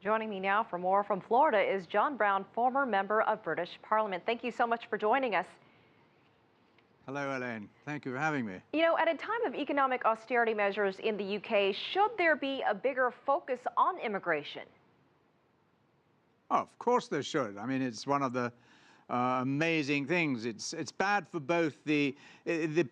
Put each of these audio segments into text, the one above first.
Joining me now for more from Florida is John Browne, former member of British Parliament. Thank you so much for joining us. Hello, Elaine. Thank you for having me. You know, at a time of economic austerity measures in the UK, should there be a bigger focus on immigration? Oh, of course there should. I mean, it's one of the amazing things. It's bad for both the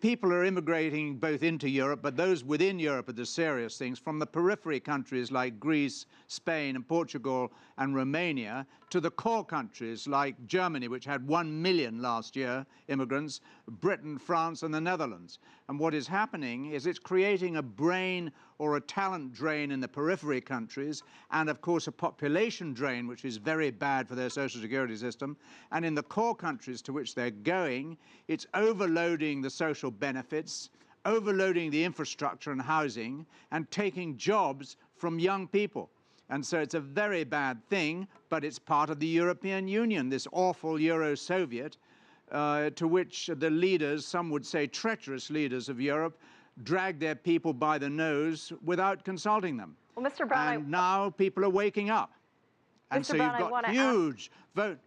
people are immigrating both into Europe, but those within Europe are the serious things. From the periphery countries like Greece, Spain, and Portugal, and Romania, to the core countries like Germany, which had 1 million last year immigrants, Britain, France, and the Netherlands. And what is happening is it's creating a brain or a talent drain in the periphery countries, and of course a population drain, which is very bad for their social security system. And in the core countries to which they're going, it's overloading the social benefits, overloading the infrastructure and housing, and taking jobs from young people. And so it's a very bad thing, but it's part of the European Union, this awful Euro-Soviet, to which the leaders, some would say treacherous leaders of Europe, drag their people by the nose without consulting them. Well, Mr. Browne, and now people are waking up. And Mr. so Browne, you've got huge vote.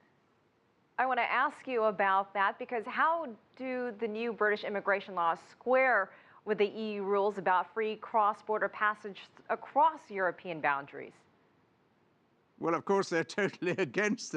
I want to ask you about that, because how do the new British immigration laws square with the EU rules about free cross-border passage across European boundaries? Well, of course, they're totally against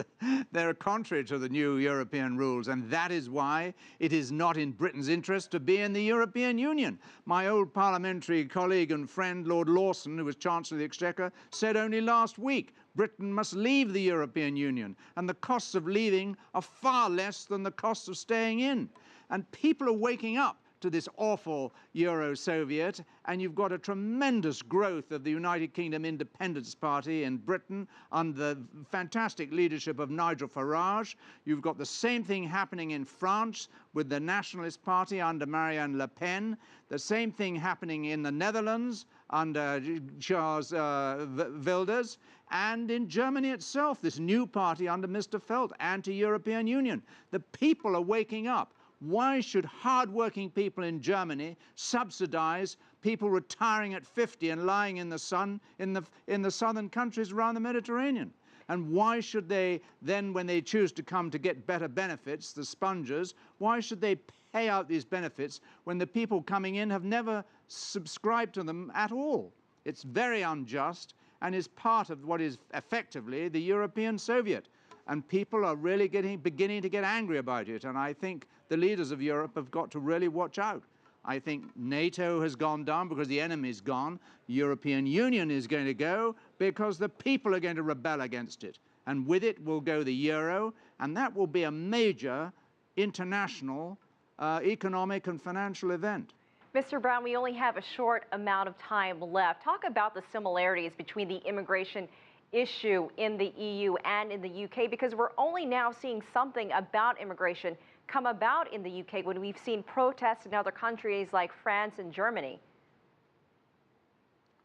they're contrary to the new European rules, and that is why it is not in Britain's interest to be in the European Union. My old parliamentary colleague and friend, Lord Lawson, who was Chancellor of the Exchequer, said only last week Britain must leave the European Union, and the costs of leaving are far less than the costs of staying in. And people are waking up to this awful Euro-Soviet, and you've got a tremendous growth of the United Kingdom Independence Party in Britain under the fantastic leadership of Nigel Farage. You've got the same thing happening in France with the Nationalist Party under Marine Le Pen, the same thing happening in the Netherlands under Charles Wilders, and in Germany itself, this new party under Mr. Felt, anti-European Union. The people are waking up. Why should hard-working people in Germany subsidize people retiring at 50 and lying in the sun in the southern countries around the Mediterranean? And why should they then, when they choose to come to get better benefits, the spongers, why should they pay out these benefits when the people coming in have never subscribed to them at all? It's very unjust and is part of what is effectively the European Soviet. And people are really beginning to get angry about it. And I think the leaders of Europe have got to really watch out. I think NATO has gone down because the enemy's gone. The European Union is going to go because the people are going to rebel against it. And with it will go the euro, and that will be a major international economic and financial event. Mr. Browne, we only have a short amount of time left. Talk about the similarities between the immigration issue in the EU and in the UK, because we're only now seeing something about immigration come about in the UK when we've seen protests in other countries like France and Germany.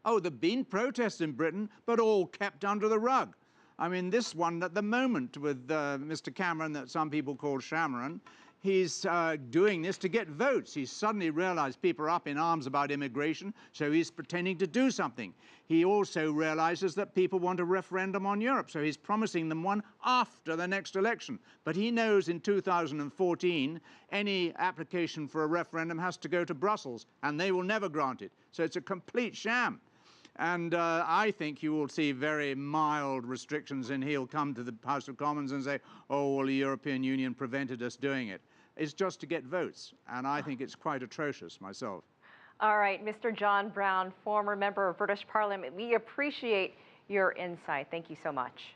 Oh, there have been protests in Britain, but all kept under the rug. I mean, this one at the moment with Mr. Cameron, that some people call Shamaron, he's doing this to get votes. He's suddenly realized people are up in arms about immigration, so he's pretending to do something. He also realizes that people want a referendum on Europe, so he's promising them one after the next election. But he knows in 2014, any application for a referendum has to go to Brussels, and they will never grant it. So it's a complete sham. And I think you will see very mild restrictions, and he'll come to the House of Commons and say, oh, well, the European Union prevented us doing it. It's just to get votes, and I think it's quite atrocious myself. All right, Mr. John Browne, former member of British Parliament, we appreciate your insight. Thank you so much.